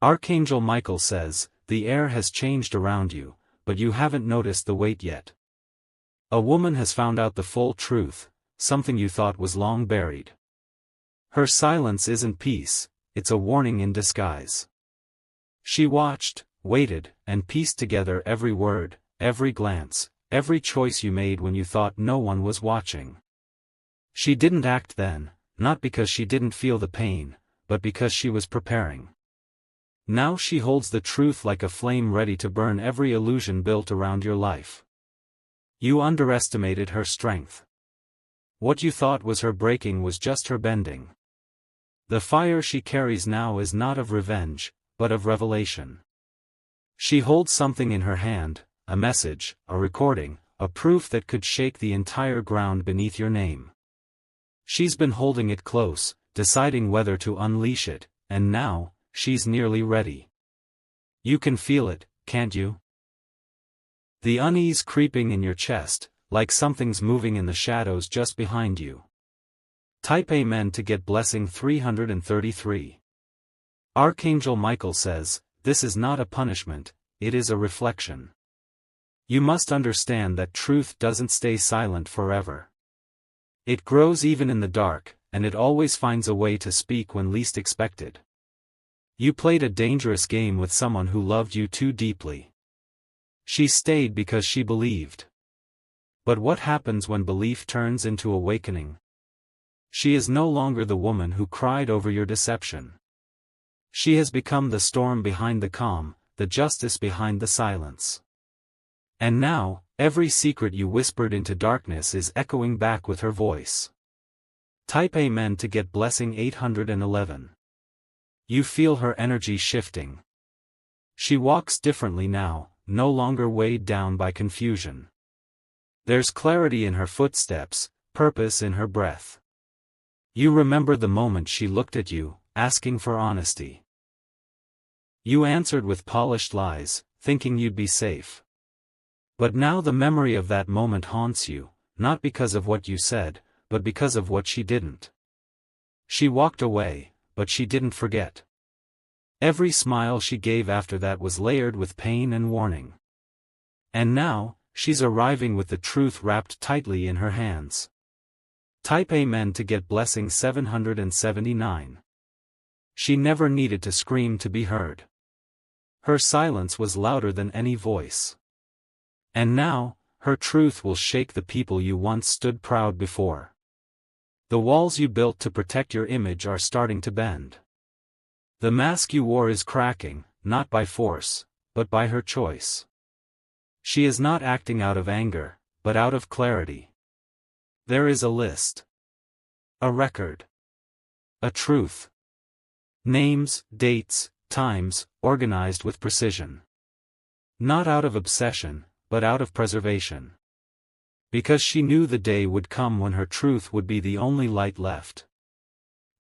Archangel Michael says, the air has changed around you, but you haven't noticed the weight yet. A woman has found out the full truth, something you thought was long buried. Her silence isn't peace, it's a warning in disguise. She watched, waited, and pieced together every word, every glance, every choice you made when you thought no one was watching. She didn't act then, not because she didn't feel the pain, but because she was preparing. Now she holds the truth like a flame ready to burn every illusion built around your life. You underestimated her strength. What you thought was her breaking was just her bending. The fire she carries now is not of revenge, but of revelation. She holds something in her hand, a message, a recording, a proof that could shake the entire ground beneath your name. She's been holding it close, deciding whether to unleash it, and now, she's nearly ready. You can feel it, can't you? The unease creeping in your chest, like something's moving in the shadows just behind you. Type Amen to get blessing 333. Archangel Michael says, this is not a punishment, it is a reflection. You must understand that truth doesn't stay silent forever. It grows even in the dark, and it always finds a way to speak when least expected. You played a dangerous game with someone who loved you too deeply. She stayed because she believed. But what happens when belief turns into awakening? She is no longer the woman who cried over your deception. She has become the storm behind the calm, the justice behind the silence. And now, every secret you whispered into darkness is echoing back with her voice. Type Amen to get blessing 811. You feel her energy shifting. She walks differently now, no longer weighed down by confusion. There's clarity in her footsteps, purpose in her breath. You remember the moment she looked at you, asking for honesty. You answered with polished lies, thinking you'd be safe. But now the memory of that moment haunts you, not because of what you said, but because of what she didn't. She walked away, but she didn't forget. Every smile she gave after that was layered with pain and warning. And now, she's arriving with the truth wrapped tightly in her hands. Type Amen to get blessing 779. She never needed to scream to be heard. Her silence was louder than any voice. And now, her truth will shake the people you once stood proud before. The walls you built to protect your image are starting to bend. The mask you wore is cracking, not by force, but by her choice. She is not acting out of anger, but out of clarity. There is a list. A record. A truth. Names, dates, times, organized with precision. Not out of obsession, but out of preservation. Because she knew the day would come when her truth would be the only light left.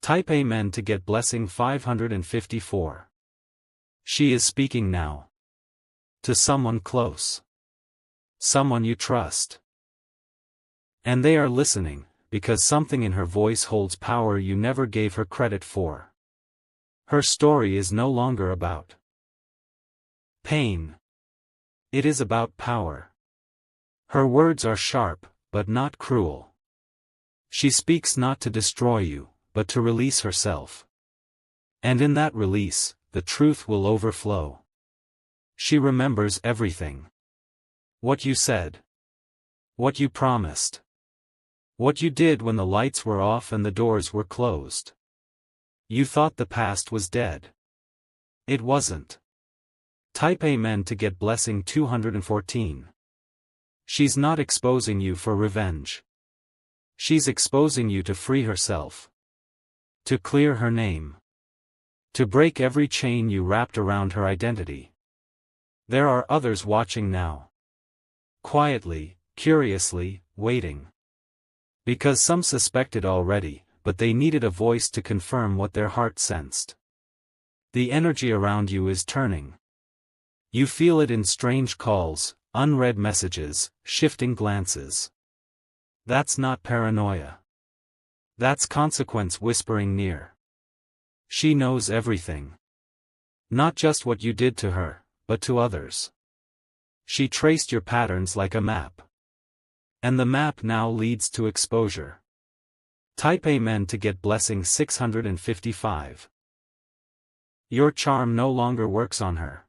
Type Amen to get blessing 554. She is speaking now. To someone close. Someone you trust. And they are listening, because something in her voice holds power you never gave her credit for. Her story is no longer about pain. It is about power. Her words are sharp, but not cruel. She speaks not to destroy you, but to release herself. And in that release, the truth will overflow. She remembers everything. What you said. What you promised. What you did when the lights were off and the doors were closed. You thought the past was dead. It wasn't. Type Amen to get blessing 214. She's not exposing you for revenge. She's exposing you to free herself. To clear her name. To break every chain you wrapped around her identity. There are others watching now. Quietly, curiously, waiting. Because some suspected already, but they needed a voice to confirm what their heart sensed. The energy around you is turning. You feel it in strange calls, unread messages, shifting glances. That's not paranoia. That's consequence whispering near. She knows everything. Not just what you did to her, but to others. She traced your patterns like a map. And the map now leads to exposure. Type Amen to get blessing 655. Your charm no longer works on her.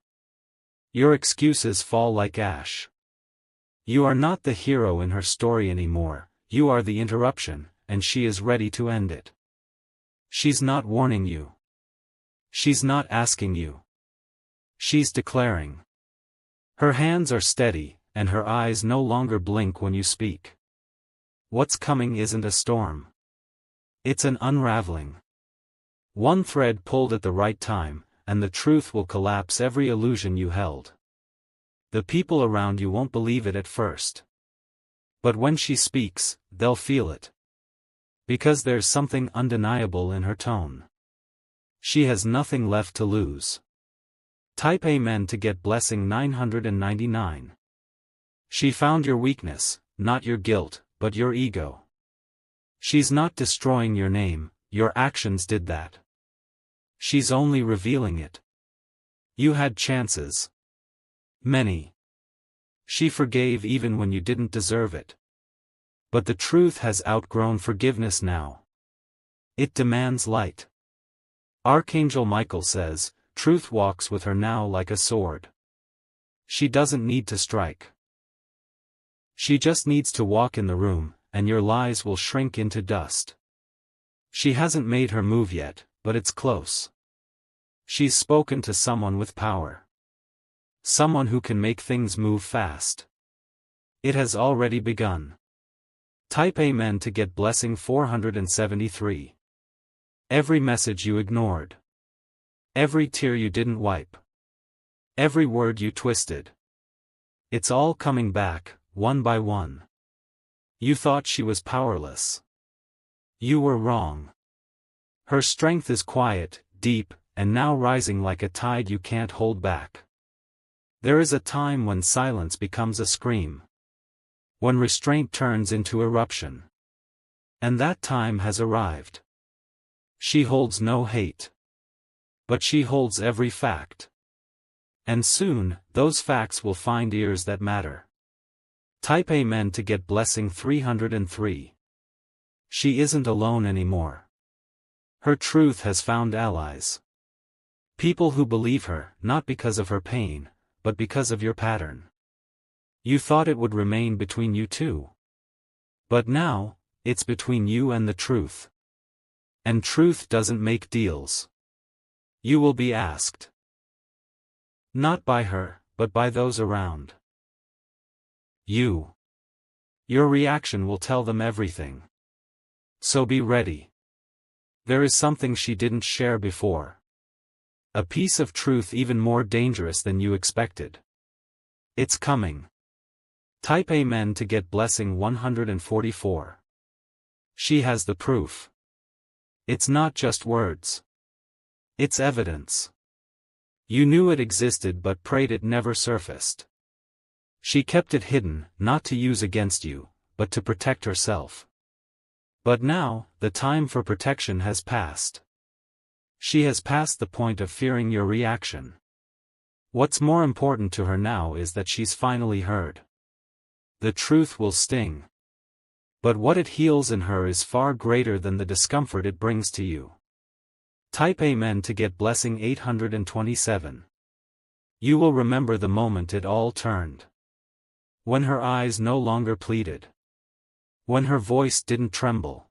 Your excuses fall like ash. You are not the hero in her story anymore, you are the interruption, and she is ready to end it. She's not warning you. She's not asking you. She's declaring. Her hands are steady, and her eyes no longer blink when you speak. What's coming isn't a storm. It's an unraveling. One thread pulled at the right time, and the truth will collapse every illusion you held. The people around you won't believe it at first. But when she speaks, they'll feel it. Because there's something undeniable in her tone. She has nothing left to lose. Type Amen to get blessing 999. She found your weakness, not your guilt, but your ego. She's not destroying your name, your actions did that. She's only revealing it. You had chances. Many. She forgave even when you didn't deserve it. But the truth has outgrown forgiveness now. It demands light. Archangel Michael says, truth walks with her now like a sword. She doesn't need to strike. She just needs to walk in the room, and your lies will shrink into dust. She hasn't made her move yet, but it's close. She's spoken to someone with power. Someone who can make things move fast. It has already begun. Type Amen to get blessing 473. Every message you ignored. Every tear you didn't wipe. Every word you twisted. It's all coming back, one by one. You thought she was powerless. You were wrong. Her strength is quiet, deep, and now rising like a tide you can't hold back. There is a time when silence becomes a scream. When restraint turns into eruption. And that time has arrived. She holds no hate. But she holds every fact. And soon, those facts will find ears that matter. Type Amen to get blessing 303. She isn't alone anymore. Her truth has found allies. People who believe her, not because of her pain, but because of your pattern. You thought it would remain between you two. But now, it's between you and the truth. And truth doesn't make deals. You will be asked. Not by her, but by those around. You. Your reaction will tell them everything. So be ready. There is something she didn't share before. A piece of truth even more dangerous than you expected. It's coming. Type Amen to get blessing 144. She has the proof. It's not just words. It's evidence. You knew it existed but prayed it never surfaced. She kept it hidden, not to use against you, but to protect herself. But now, the time for protection has passed. She has passed the point of fearing your reaction. What's more important to her now is that she's finally heard. The truth will sting. But what it heals in her is far greater than the discomfort it brings to you. Type Amen to get blessing 827. You will remember the moment it all turned. When her eyes no longer pleaded. When her voice didn't tremble.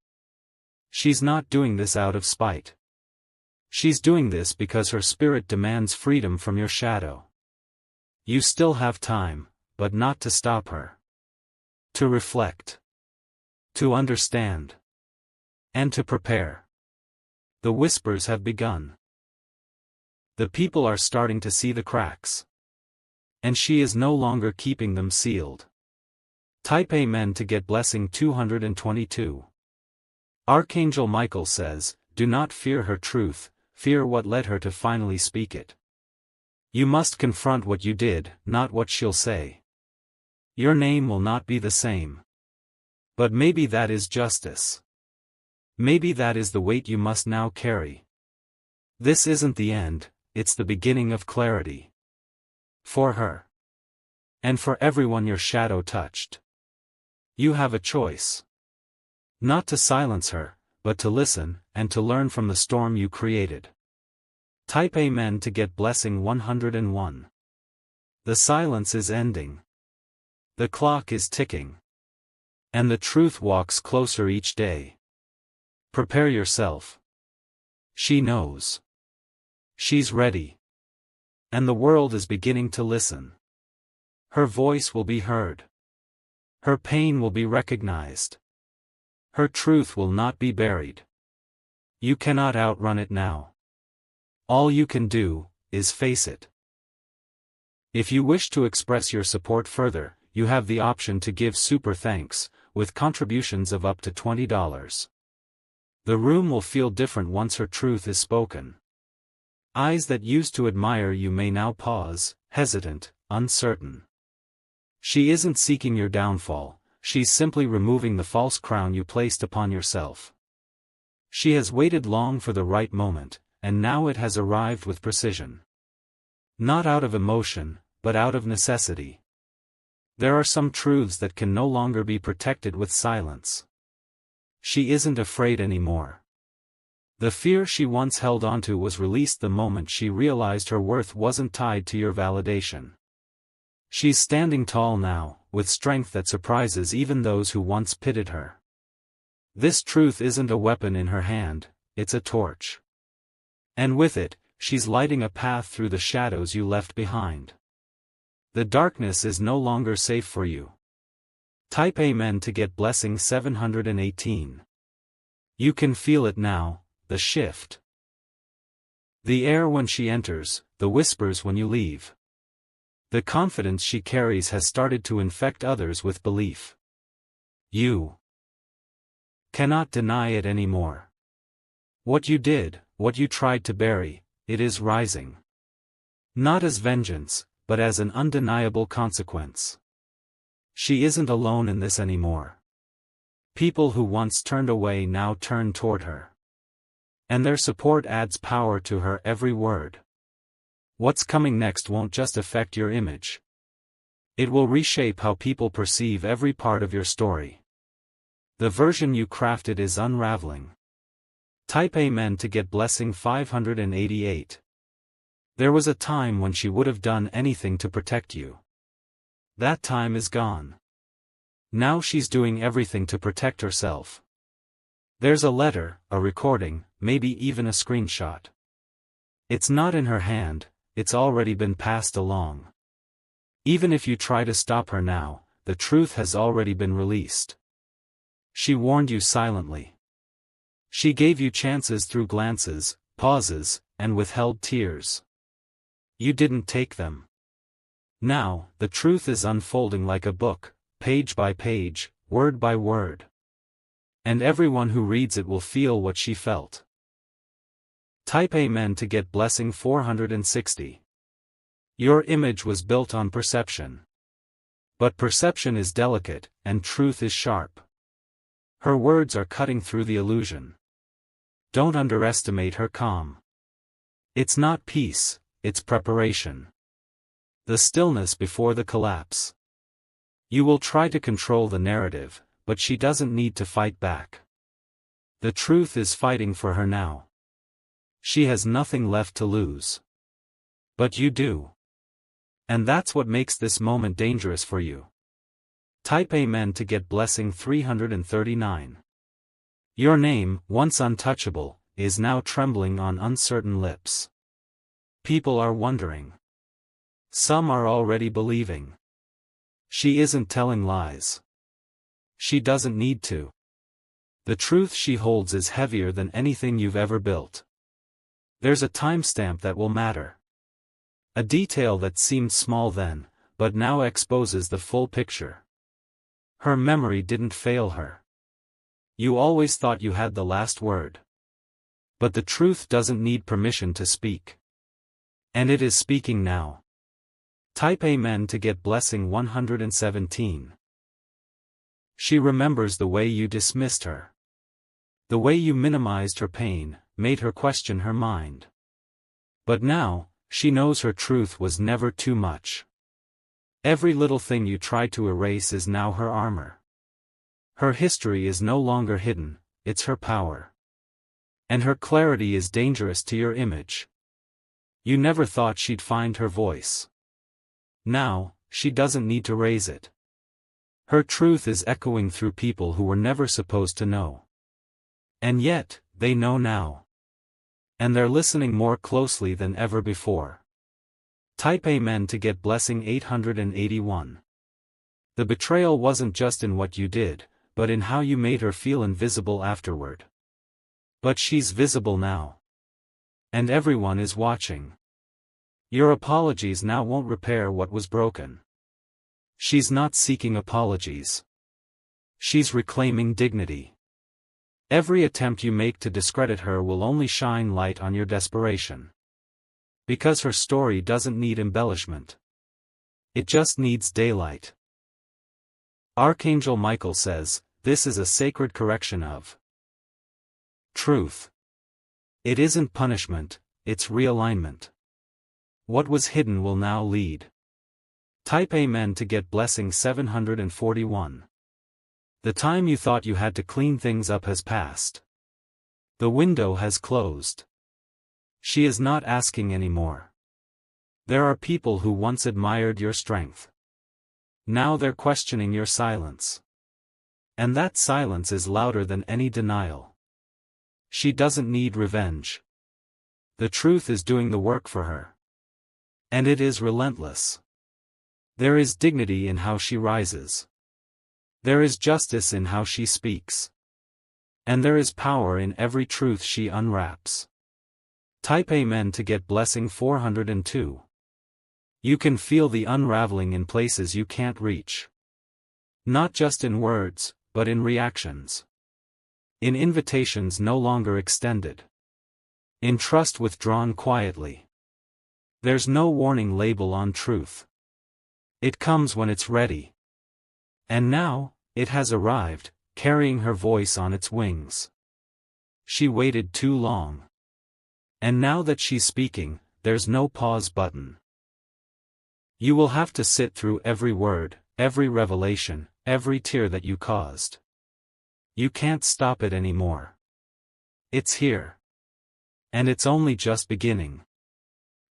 She's not doing this out of spite. She's doing this because her spirit demands freedom from your shadow. You still have time, but not to stop her. To reflect. To understand. And to prepare. The whispers have begun. The people are starting to see the cracks. And she is no longer keeping them sealed. Type Amen to get blessing 222. Archangel Michael says, do not fear her truth, fear what led her to finally speak it. You must confront what you did, not what she'll say. Your name will not be the same. But maybe that is justice. Maybe that is the weight you must now carry. This isn't the end, it's the beginning of clarity. For her. And for everyone your shadow touched. You have a choice. Not to silence her, but to listen, and to learn from the storm you created. Type Amen to get blessing 101. The silence is ending. The clock is ticking. And the truth walks closer each day. Prepare yourself. She knows. She's ready. And the world is beginning to listen. Her voice will be heard. Her pain will be recognized. Her truth will not be buried. You cannot outrun it now. All you can do is face it. If you wish to express your support further, you have the option to give super thanks, with contributions of up to $20. The room will feel different once her truth is spoken. Eyes that used to admire you may now pause, hesitant, uncertain. She isn't seeking your downfall, she's simply removing the false crown you placed upon yourself. She has waited long for the right moment, and now it has arrived with precision. Not out of emotion, but out of necessity. There are some truths that can no longer be protected with silence. She isn't afraid anymore. The fear she once held onto was released the moment she realized her worth wasn't tied to your validation. She's standing tall now, with strength that surprises even those who once pitted her. This truth isn't a weapon in her hand, it's a torch. And with it, she's lighting a path through the shadows you left behind. The darkness is no longer safe for you. Type Amen to get blessing 718. You can feel it now, the shift. The air when she enters, the whispers when you leave. The confidence she carries has started to infect others with belief. You cannot deny it anymore. What you did, what you tried to bury, it is rising. Not as vengeance, but as an undeniable consequence. She isn't alone in this anymore. People who once turned away now turn toward her. And their support adds power to her every word. What's coming next won't just affect your image. It will reshape how people perceive every part of your story. The version you crafted is unraveling. Type Amen to get blessing 588. There was a time when she would have done anything to protect you. That time is gone. Now she's doing everything to protect herself. There's a letter, a recording, maybe even a screenshot. It's not in her hand, it's already been passed along. Even if you try to stop her now, the truth has already been released. She warned you silently. She gave you chances through glances, pauses, and withheld tears. You didn't take them. Now, the truth is unfolding like a book, page by page, word by word. And everyone who reads it will feel what she felt. Type Amen to get blessing 460. Your image was built on perception. But perception is delicate, and truth is sharp. Her words are cutting through the illusion. Don't underestimate her calm. It's not peace, it's preparation. The stillness before the collapse. You will try to control the narrative, but she doesn't need to fight back. The truth is fighting for her now. She has nothing left to lose. But you do. And that's what makes this moment dangerous for you. Type Amen to get blessing 339. Your name, once untouchable, is now trembling on uncertain lips. People are wondering. Some are already believing. She isn't telling lies. She doesn't need to. The truth she holds is heavier than anything you've ever built. There's a timestamp that will matter. A detail that seemed small then, but now exposes the full picture. Her memory didn't fail her. You always thought you had the last word. But the truth doesn't need permission to speak. And it is speaking now. Type Amen to get blessing 117. She remembers the way you dismissed her. The way you minimized her pain, made her question her mind. But now, she knows her truth was never too much. Every little thing you tried to erase is now her armor. Her history is no longer hidden, it's her power. And her clarity is dangerous to your image. You never thought she'd find her voice. Now, she doesn't need to raise it. Her truth is echoing through people who were never supposed to know. And yet, they know now. And they're listening more closely than ever before. Type Amen to get blessing 881. The betrayal wasn't just in what you did, but in how you made her feel invisible afterward. But she's visible now. And everyone is watching. Your apologies now won't repair what was broken. She's not seeking apologies. She's reclaiming dignity. Every attempt you make to discredit her will only shine light on your desperation. Because her story doesn't need embellishment. It just needs daylight. Archangel Michael says, this is a sacred correction of truth. It isn't punishment, it's realignment. What was hidden will now lead. Type Amen to get blessing 741. The time you thought you had to clean things up has passed. The window has closed. She is not asking anymore. There are people who once admired your strength. Now they're questioning your silence. And that silence is louder than any denial. She doesn't need revenge. The truth is doing the work for her. And it is relentless. There is dignity in how she rises. There is justice in how she speaks. And there is power in every truth she unwraps. Type Amen to get blessing 402. You can feel the unraveling in places you can't reach. Not just in words, but in reactions. In invitations no longer extended. In trust withdrawn quietly. There's no warning label on truth. It comes when it's ready. And now, it has arrived, carrying her voice on its wings. She waited too long. And now that she's speaking, there's no pause button. You will have to sit through every word, every revelation, every tear that you caused. You can't stop it anymore. It's here. And it's only just beginning.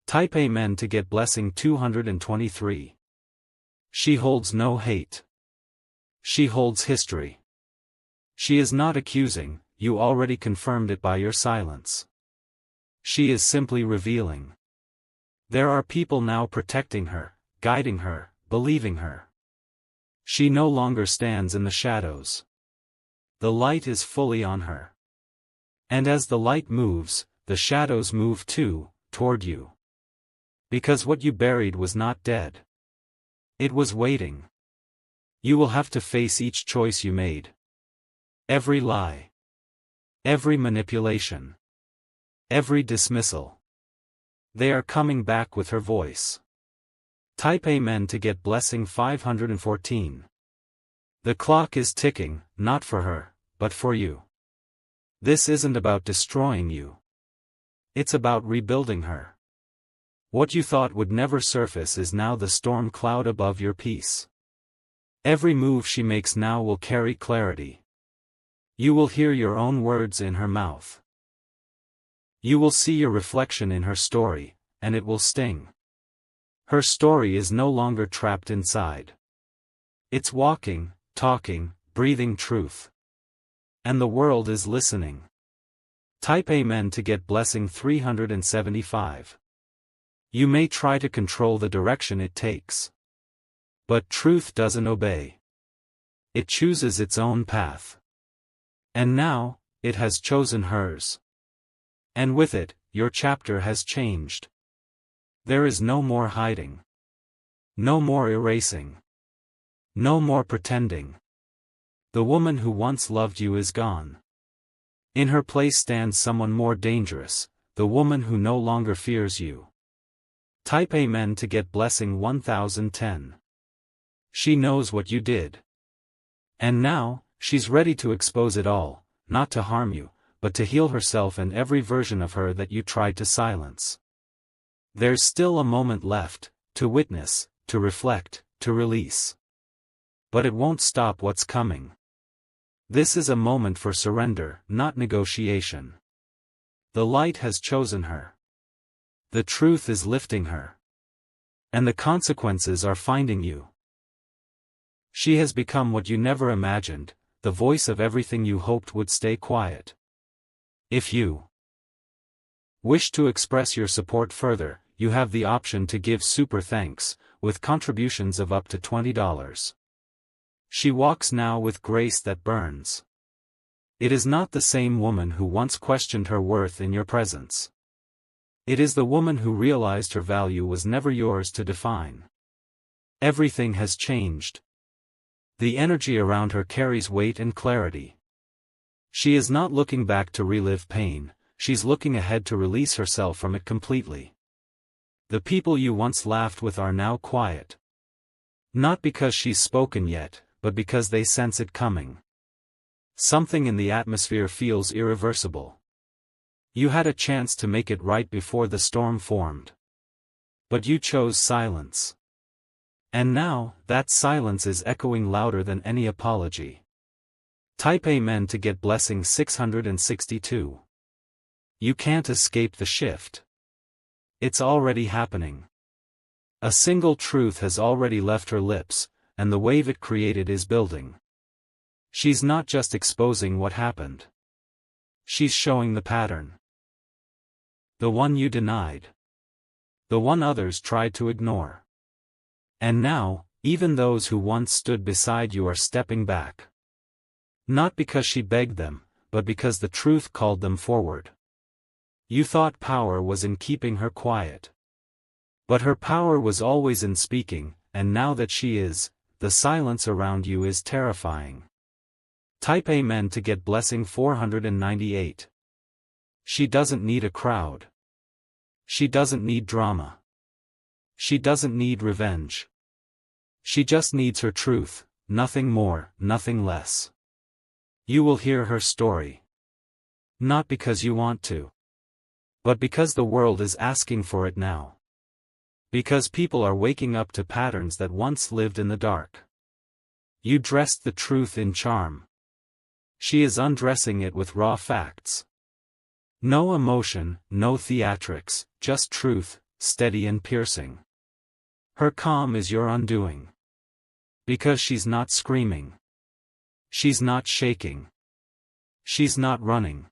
Type Amen to get blessing 223. She holds no hate. She holds history. She is not accusing, you already confirmed it by your silence. She is simply revealing. There are people now protecting her, guiding her, believing her. She no longer stands in the shadows. The light is fully on her. And as the light moves, the shadows move too, toward you. Because what you buried was not dead. It was waiting. You will have to face each choice you made. Every lie. Every manipulation. Every dismissal. They are coming back with her voice. Type Amen to get blessing 514. The clock is ticking, not for her, but for you. This isn't about destroying you. It's about rebuilding her. What you thought would never surface is now the storm cloud above your peace. Every move she makes now will carry clarity. You will hear your own words in her mouth. You will see your reflection in her story, and it will sting. Her story is no longer trapped inside. It's walking, talking, breathing truth. And the world is listening. Type Amen to get blessing 375. You may try to control the direction it takes. But truth doesn't obey. It chooses its own path. And now, it has chosen hers. And with it, your chapter has changed. There is no more hiding. No more erasing. No more pretending. The woman who once loved you is gone. In her place stands someone more dangerous, the woman who no longer fears you. Type Amen to get blessing 1010. She knows what you did. And now, she's ready to expose it all, not to harm you, but to heal herself and every version of her that you tried to silence. There's still a moment left, to witness, to reflect, to release. But it won't stop what's coming. This is a moment for surrender, not negotiation. The light has chosen her. The truth is lifting her. And the consequences are finding you. She has become what you never imagined, the voice of everything you hoped would stay quiet. If you wish to express your support further, you have the option to give super thanks, with contributions of up to $20. She walks now with grace that burns. It is not the same woman who once questioned her worth in your presence. It is the woman who realized her value was never yours to define. Everything has changed. The energy around her carries weight and clarity. She is not looking back to relive pain, she's looking ahead to release herself from it completely. The people you once laughed with are now quiet. Not because she's spoken yet, but because they sense it coming. Something in the atmosphere feels irreversible. You had a chance to make it right before the storm formed. But you chose silence. And now, that silence is echoing louder than any apology. Type Amen to get blessing 662. You can't escape the shift. It's already happening. A single truth has already left her lips, and the wave it created is building. She's not just exposing what happened. She's showing the pattern. The one you denied. The one others tried to ignore. And now, even those who once stood beside you are stepping back. Not because she begged them, but because the truth called them forward. You thought power was in keeping her quiet. But her power was always in speaking, and now that she is, the silence around you is terrifying. Type Amen to get blessing 498. She doesn't need a crowd. She doesn't need drama. She doesn't need revenge. She just needs her truth, nothing more, nothing less. You will hear her story. Not because you want to. But because the world is asking for it now. Because people are waking up to patterns that once lived in the dark. You dressed the truth in charm. She is undressing it with raw facts. No emotion, no theatrics, just truth, steady and piercing. Her calm is your undoing. Because she's not screaming. She's not shaking. She's not running.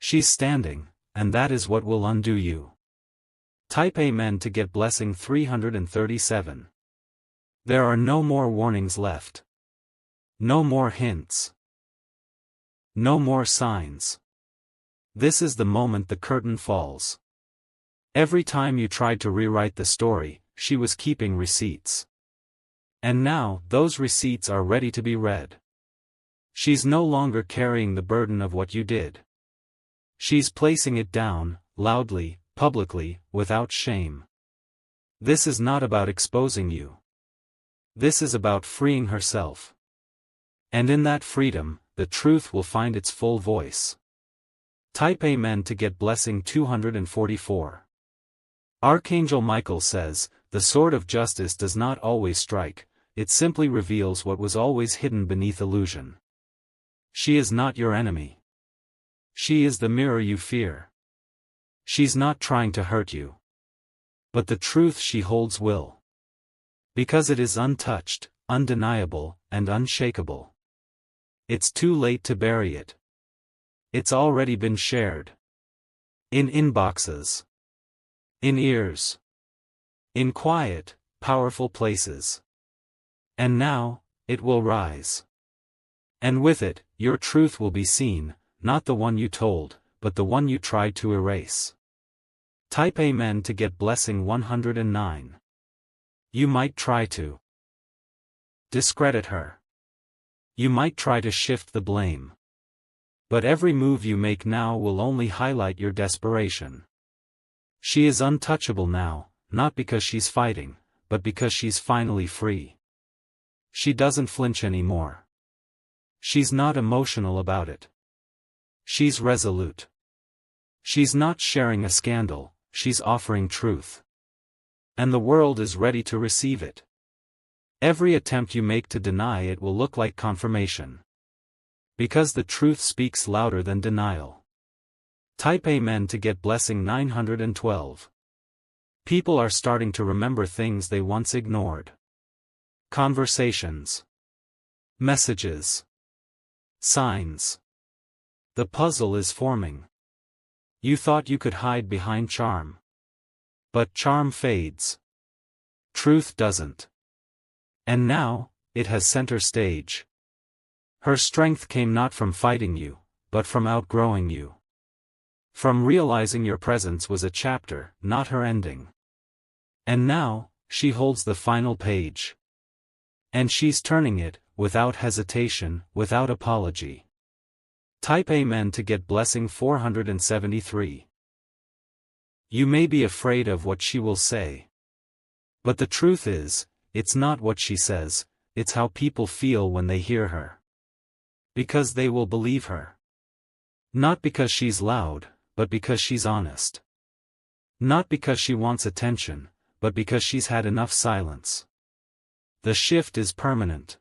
She's standing, and that is what will undo you. Type Amen to get blessing 337. There are no more warnings left. No more hints. No more signs. This is the moment the curtain falls. Every time you tried to rewrite the story, she was keeping receipts. And now, those receipts are ready to be read. She's no longer carrying the burden of what you did. She's placing it down, loudly, publicly, without shame. This is not about exposing you. This is about freeing herself. And in that freedom, the truth will find its full voice. Type Amen to get blessing 244. Archangel Michael says, the sword of justice does not always strike, it simply reveals what was always hidden beneath illusion. She is not your enemy. She is the mirror you fear. She's not trying to hurt you. But the truth she holds will. Because it is untouched, undeniable, and unshakable. It's too late to bury it. It's already been shared. In inboxes. In ears. In quiet, powerful places. And now, it will rise. And with it, your truth will be seen, not the one you told, but the one you tried to erase. Type Amen to get blessing 109. You might try to discredit her. You might try to shift the blame. But every move you make now will only highlight your desperation. She is untouchable now, not because she's fighting, but because she's finally free. She doesn't flinch anymore. She's not emotional about it. She's resolute. She's not sharing a scandal, she's offering truth. And the world is ready to receive it. Every attempt you make to deny it will look like confirmation. Because the truth speaks louder than denial. Type Amen to get blessing 912. People are starting to remember things they once ignored. Conversations. Messages. Signs. The puzzle is forming. You thought you could hide behind charm. But charm fades. Truth doesn't. And now, it has center stage. Her strength came not from fighting you, but from outgrowing you. From realizing your presence was a chapter, not her ending. And now, she holds the final page. And she's turning it, without hesitation, without apology. Type Amen to get blessing 473. You may be afraid of what she will say. But the truth is, it's not what she says, it's how people feel when they hear her. Because they will believe her. Not because she's loud, but because she's honest. Not because she wants attention, but because she's had enough silence. The shift is permanent.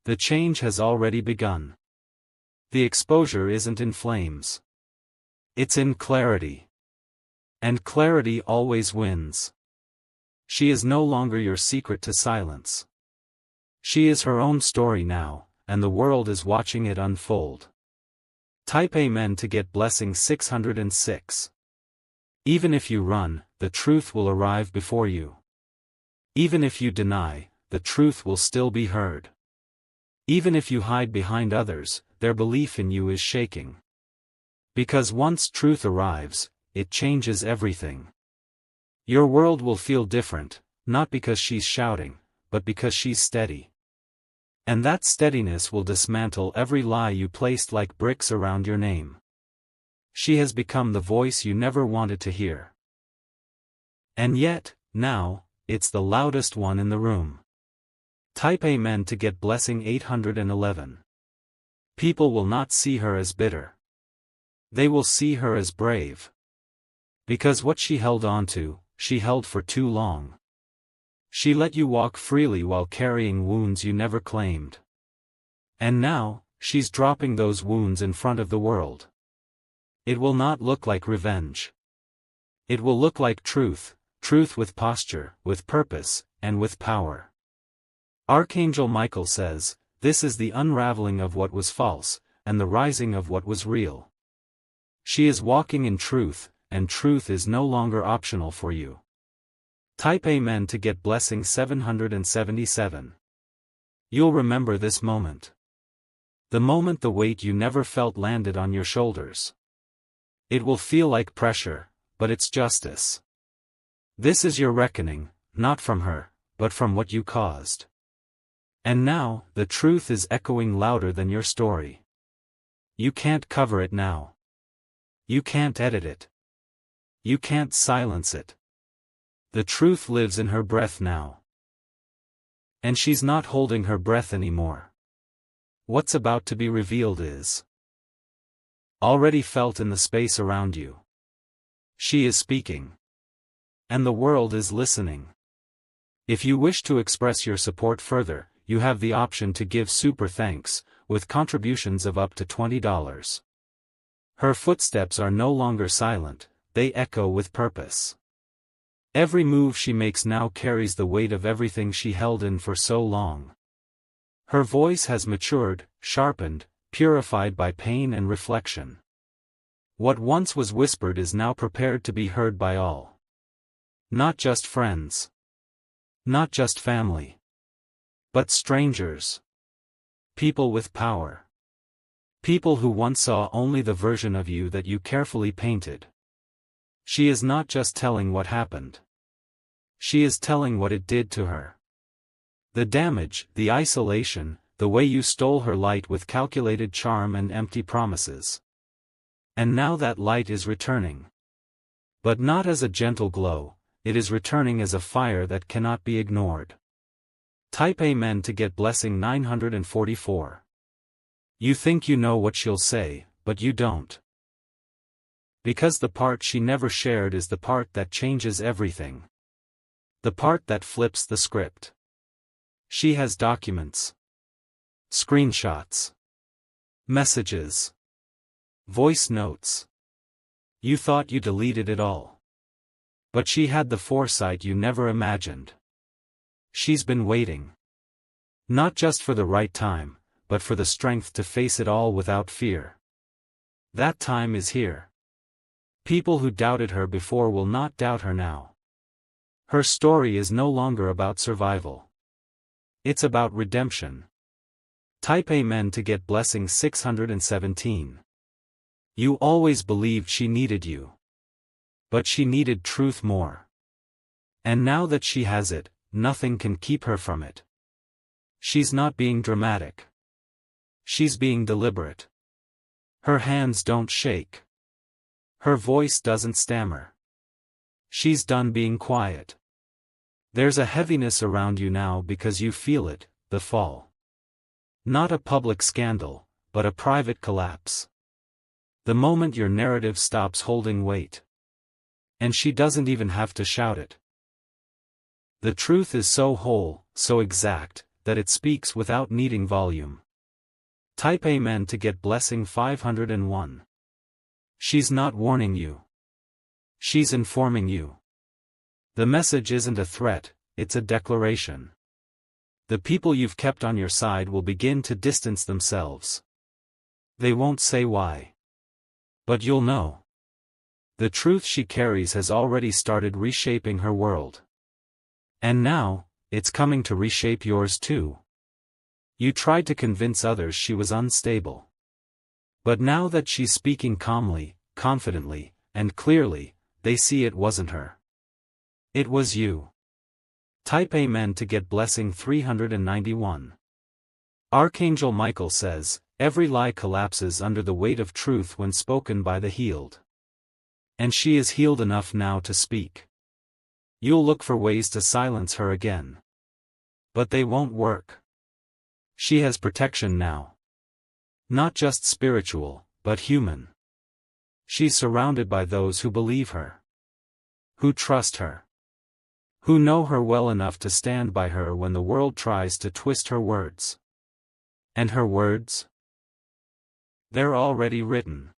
The change has already begun. The exposure isn't in flames. It's in clarity. And clarity always wins. She is no longer your secret to silence. She is her own story now, and the world is watching it unfold. Type Amen to get blessing 606. Even if you run, the truth will arrive before you. Even if you deny, the truth will still be heard. Even if you hide behind others, their belief in you is shaking. Because once truth arrives, it changes everything. Your world will feel different, not because she's shouting, but because she's steady. And that steadiness will dismantle every lie you placed like bricks around your name. She has become the voice you never wanted to hear. And yet, now, it's the loudest one in the room. Type Amen to get blessing 811. People will not see her as bitter. They will see her as brave. Because what she held on to, she held for too long. She let you walk freely while carrying wounds you never claimed. And now, she's dropping those wounds in front of the world. It will not look like revenge. It will look like truth, truth with posture, with purpose, and with power. Archangel Michael says, this is the unraveling of what was false, and the rising of what was real. She is walking in truth, and truth is no longer optional for you. Type Amen to get blessing 777. You'll remember this moment. The moment the weight you never felt landed on your shoulders. It will feel like pressure, but it's justice. This is your reckoning, not from her, but from what you caused. And now, the truth is echoing louder than your story. You can't cover it now. You can't edit it. You can't silence it. The truth lives in her breath now. And she's not holding her breath anymore. What's about to be revealed is already felt in the space around you. She is speaking. And the world is listening. If you wish to express your support further, you have the option to give super thanks, with contributions of up to $20. Her footsteps are no longer silent, they echo with purpose. Every move she makes now carries the weight of everything she held in for so long. Her voice has matured, sharpened, purified by pain and reflection. What once was whispered is now prepared to be heard by all. Not just friends. Not just family. But strangers. People with power. People who once saw only the version of you that you carefully painted. She is not just telling what happened. She is telling what it did to her. The damage, the isolation, the way you stole her light with calculated charm and empty promises. And now that light is returning. But not as a gentle glow, it is returning as a fire that cannot be ignored. Type Amen to get blessing 944. You think you know what she'll say, but you don't. Because the part she never shared is the part that changes everything. The part that flips the script. She has documents. Screenshots. Messages. Voice notes. You thought you deleted it all. But she had the foresight you never imagined. She's been waiting. Not just for the right time, but for the strength to face it all without fear. That time is here. People who doubted her before will not doubt her now. Her story is no longer about survival. It's about redemption. Type Amen to get blessing 617. You always believed she needed you. But she needed truth more. And now that she has it, nothing can keep her from it. She's not being dramatic. She's being deliberate. Her hands don't shake. Her voice doesn't stammer. She's done being quiet. There's a heaviness around you now because you feel it, the fall. Not a public scandal, but a private collapse. The moment your narrative stops holding weight. And she doesn't even have to shout it. The truth is so whole, so exact, that it speaks without needing volume. Type Amen to get blessing 501. She's not warning you. She's informing you. The message isn't a threat, it's a declaration. The people you've kept on your side will begin to distance themselves. They won't say why. But you'll know. The truth she carries has already started reshaping her world. And now, it's coming to reshape yours too. You tried to convince others she was unstable. But now that she's speaking calmly, confidently, and clearly, they see it wasn't her. It was you. Type Amen to get blessing 391. Archangel Michael says, every lie collapses under the weight of truth when spoken by the healed. And she is healed enough now to speak. You'll look for ways to silence her again. But they won't work. She has protection now. Not just spiritual, but human. She's surrounded by those who believe her. Who trust her. Who know her well enough to stand by her when the world tries to twist her words. And her words? They're already written.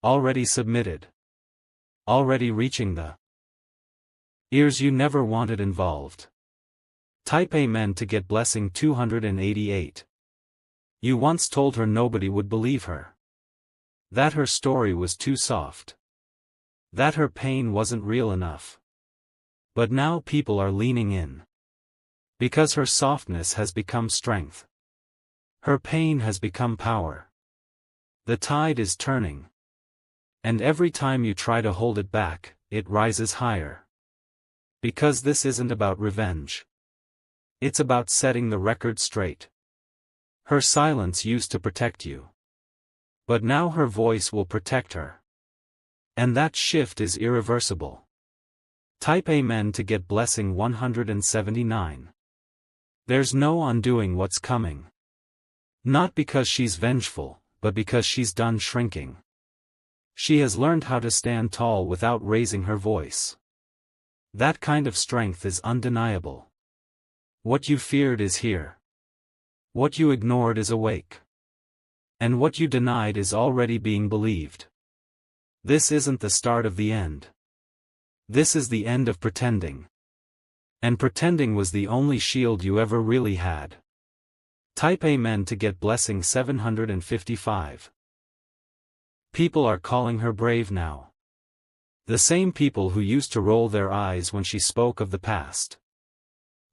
Already submitted. Already reaching the ears you never wanted involved. Type Amen to get blessing 288. You once told her nobody would believe her. That her story was too soft. That her pain wasn't real enough. But now people are leaning in. Because her softness has become strength. Her pain has become power. The tide is turning. And every time you try to hold it back, it rises higher. Because this isn't about revenge. It's about setting the record straight. Her silence used to protect you. But now her voice will protect her. And that shift is irreversible. Type Amen to get blessing 179. There's no undoing what's coming. Not because she's vengeful, but because she's done shrinking. She has learned how to stand tall without raising her voice. That kind of strength is undeniable. What you feared is here. What you ignored is awake. And what you denied is already being believed. This isn't the start of the end. This is the end of pretending. And pretending was the only shield you ever really had. Type Amen to get blessing 755. People are calling her brave now. The same people who used to roll their eyes when she spoke of the past.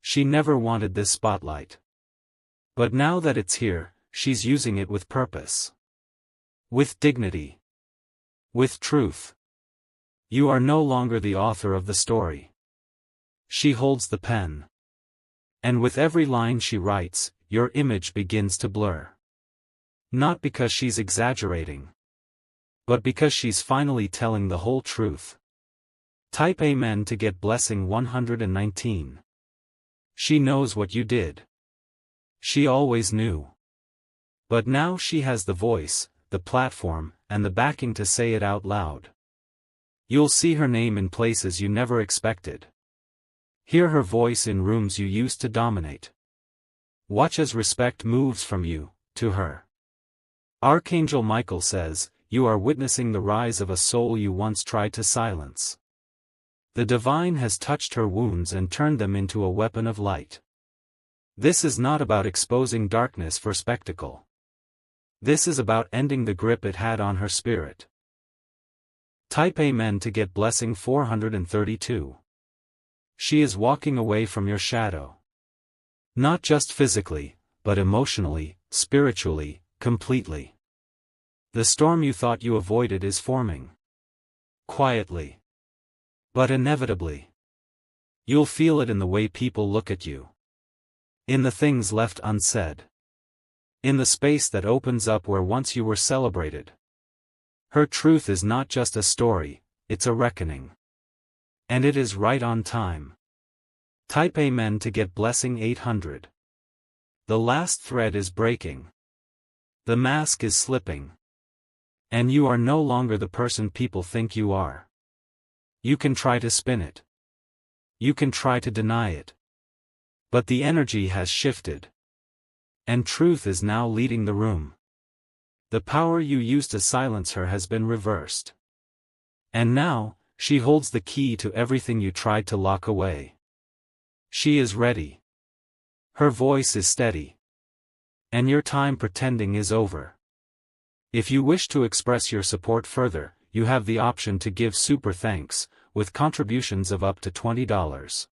She never wanted this spotlight. But now that it's here, she's using it with purpose. With dignity. With truth. You are no longer the author of the story. She holds the pen. And with every line she writes, your image begins to blur. Not because she's exaggerating. But because she's finally telling the whole truth. Type Amen to get blessing 119. She knows what you did. She always knew. But now she has the voice, the platform, and the backing to say it out loud. You'll see her name in places you never expected. Hear her voice in rooms you used to dominate. Watch as respect moves from you to her. Archangel Michael says, you are witnessing the rise of a soul you once tried to silence. The divine has touched her wounds and turned them into a weapon of light. This is not about exposing darkness for spectacle. This is about ending the grip it had on her spirit. Type Amen to get blessing 432. She is walking away from your shadow. Not just physically, but emotionally, spiritually, completely. The storm you thought you avoided is forming. Quietly. But inevitably. You'll feel it in the way people look at you. In the things left unsaid. In the space that opens up where once you were celebrated. Her truth is not just a story, it's a reckoning. And it is right on time. Type Amen to get blessing 800. The last thread is breaking. The mask is slipping. And you are no longer the person people think you are. You can try to spin it. You can try to deny it. But the energy has shifted. And truth is now leading the room. The power you used to silence her has been reversed. And now, she holds the key to everything you tried to lock away. She is ready. Her voice is steady. And your time pretending is over. If you wish to express your support further, you have the option to give super thanks, with contributions of up to $20.